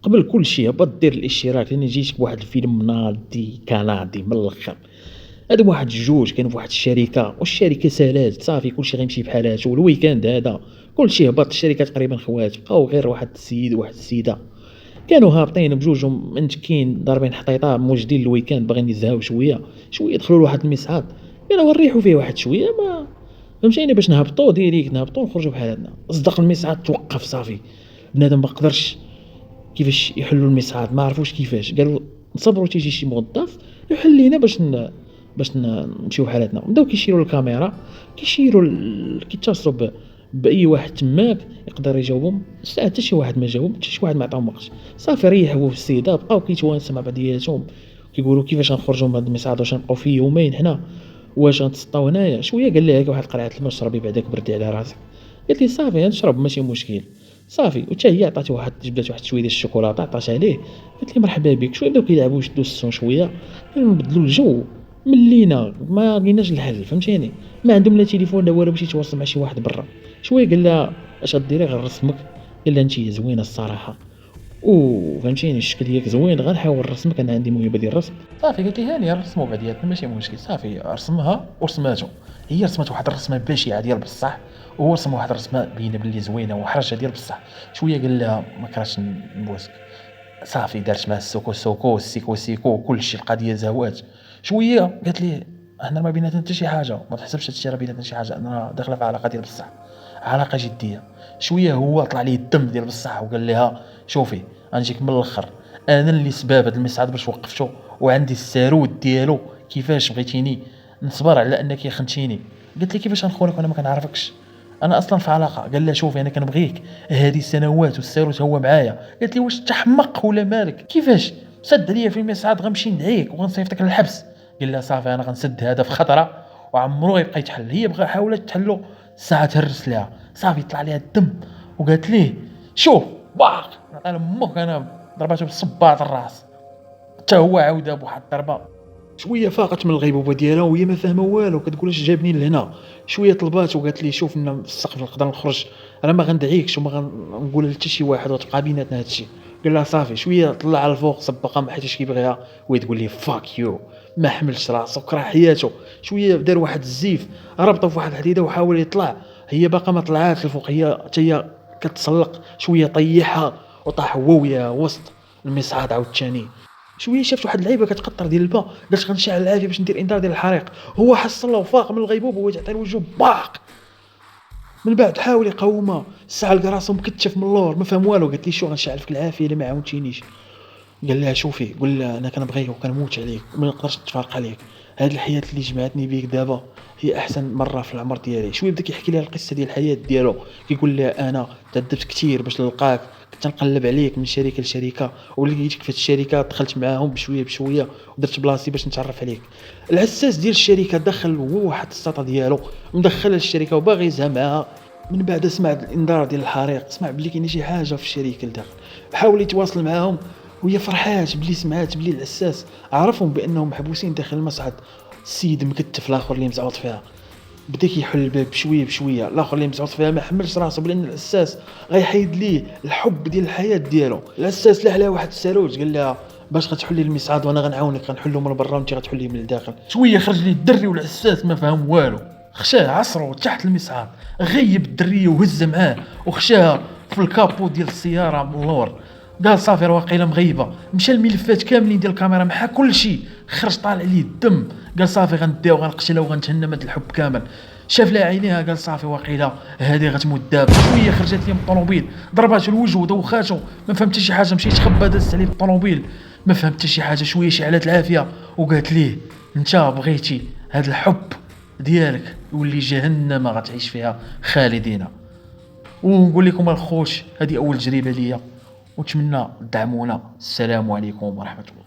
قبل كل شيء هبط دير الاشتراك لأن جيتك بواحد الفيلم ناضي كندي من الآخر. هادو واحد الجوج كانوا فواحد الشركة والشركة سالات صافي كلشي غيمشي بحالاتو، الويكاند هذا كلشي هبط، الشركة تقريبا خوات، بقاو غير واحد السيد وواحد السيدة كانوا هابطين بجوجهم منتكين ضاربين حطيطة موجدين الويكاند باغيين يزهاو شوية، شوية دخلوا لواحد المصعد قالوا نريحوا فيه واحد شوية ما فهمتيني باش نهبطوا ديريكت نهبطوا ونخرجوا بحالاتنا، صدق المصعد توقف صافي، بنادم ما قدرش كيفاش يحلوا المصعد ما عرفوش كيفاش، قالوا نصبروا تيجي شي موظف يحل لينا باش نمشيو بحالاتنا، بداو كيشيروا الكاميرا كيشيروا كيتصلوا بأي واحد تماك يقدر يجاوبهم، حتى شي واحد ما جاوب، حتى شي واحد ما عطاهم وقت، صافي ريح هو في السيدة بقاو كيتوانسوا مع بعضياتهم، كيقولوا كيفاش غنخرجوا من هاد المصعد واش غنبقاو فيه يومين حنا، واش غنتسطاو هنايا، شوية قال لها هاك واحد قرعة الماء شربي بعداك بردي على راسك، قالت لي صافي نشرب ماشي مشكل، صافي وحتى هي عطاتو واحد جبدات واحد شويه ديال الشوكولاته عطاتها ليه، قالت لي مرحبا بك، شويه بداو كيلعبوا يشدوا السون شويه، قالوا نبدلوا الجو، ملينا ما لقيناش الحل فهمتيني، ما عندهم لا تليفون لا والو باش يتواصل مع شي واحد برا، شويه قال لها اش غديري غير رسمك، قال لها انت زوينه الصراحه وفهمتيني الشكل ديالك زوين غنحاول نرسمك انا عندي موهبه ديال الرسم، صافي قالت لي هاني نرسموا بعضياتنا ماشي مشكل، صافي رسمها ورسماتو، هي رسمت واحد الرسمه بشعه ديال بصح وهو رسم واحد الرسمه باينه باللي زوينه وحرجه ديال بصح، شويه قال لها ما كرهتش نبوسك، صافي دارت مع السوكو سوكو والسيكو سيكو كلشي القضيه زهوات، شويه قالت لي احنا ما بيناتنا حتى شي حاجه، ما تحسبش هادشي راه بيناتنا شي حاجه، انا داخله في علاقه ديال بصح، علاقه جديه، شويه هو طلع ليه الدم ديال بصح وقال لها شوفي غنجيك من الاخر، انا اللي سباب هاد المصعد باش وقفتو وعندي السارود ديالو، كيفاش بغيتيني نصبر على انك خنتيني، قلت لي كيفاش غنخونك وانا ما كنعرفكش، انا اصلا في علاقه، قال لها شوفي انا كنبغيك هذه سنوات والساروت هو معايا، قالت لي واش تحمق ولا مالك كيفاش سد عليا في المصعد غنمشي ندعيك وغنصيفطك للحبس، قال لها صافي انا غنسد هذا في خطره وعمرو غيبقى يتحل، هي بغا حاولت تحلو ساعه تهرس ليها، صافي طلع ليها الدم وقالت ليه شوف باق عطى امك انا ضربته بالصباط الراس، حتى هو عاود بواحد الضربه، شويه فاقت من الغيبوبه ديالها وهي ما فاهمه والو، كتقول اش جابني لهنا، شويه طلبات وقالت لي شوف لنا في السقف نقدر نخرج، انا ما غندعيكش وما غنقول حتى شي واحد وتبقى بيناتنا هادشي، قال لها صافي شويه طلع على الفوق سبقها ما حيتش كيبغيها وهي تقول لي فاك يو، ما حملش راسو كره حياته، شويه دار واحد الزيف ربطه في واحد الحديده وحاول يطلع، هي باقا ما طلعاتش الفوق، هي حتى هي كتسلق شويه طيحها وطاح هو وياها وسط المصعد عاوتاني، شويه شافت واحد اللعيبه كتقطر ديال الماء قالت غنشعل العافيه باش ندير انذار ديال الحريق، هو حصل له وفاق من الغيبوبه وهو تعطي الوجه باق، من بعد حاول يقاومها الساعه لقى راسو مكتف من اللور ما فهم والو، قالت لي شو غنشعل فيك العافيه الا ما عاونتينيش، قال لها شوفي قول لها انا كنبغيك وكنموت عليك وما نقدرش نتفارق عليك، هاد الحياه اللي جمعتني بيك دابا هي احسن مره في العمر ديالي، شويه بدا كيحكي لها القصه ديال الحياه ديالو، كيقول لها انا تعذبت كثير باش نلقاك، كنت نقلب عليك من شركه لشركه ولقيتك في هاد الشركه دخلت معاهم بشويه بشويه ودرت بلاصتي باش نتعرف عليك، العساس ديال الشركه دخل هو واحد السطا ديالو مدخلها للشركه وباغي يزها معاها، من بعد سمع الانذار ديال الحريق سمع بلي كاين شي حاجه في الشركه لداخل، حاول يتواصل معاهم وهي فرحات بلي سمعات بلي العساس عرفهم بانهم محبوسين داخل المصعد، السيد مكتف الاخر اللي مزعوط فيها بدا كيحل الباب بشويه بشويه، الاخر اللي مزعوط فيها ما حملش راسو بلان العساس غيحيد ليه الحب ديال الحياه ديالو، العساس لاح لها واحد الساروت قال لها باش غتحلي المصعد وانا غنعاونك غنحلو من برا وانت غتحليه من الداخل، شويه خرج ليه الدري والعساس ما فهم والو، خشاه عصرو تحت المصعد غيب الدريه وهز معاه وخشاها في الكابو ديال السياره من اللور، قال صافي راه واقيلا مغيبه، مشى الملفات كاملين ديال الكاميرا مع كل شيء، خرج طالع ليه الدم، قال صافي غنديها وغنقتلها وغنتهنى من الحب كامل، شاف لها عينيها قال صافي واقيلا هذه غتموت دابا، شويه خرجت ليه من الطوموبيل ضربات الوجه ودوخاتو ما فهم حتى شي حاجه، مشى يتخبى دازت عليه بالطوموبيل ما فهم حتى شي حاجه، شويه شعلات العافيه وقالت ليه انت بغيتي هذا الحب ديالك يولي جهنم غتعيش فيها خالدين، ونقول لكم الخوش هذه اول تجربه ليا ونتمنى تدعمونا، السلام عليكم ورحمه الله.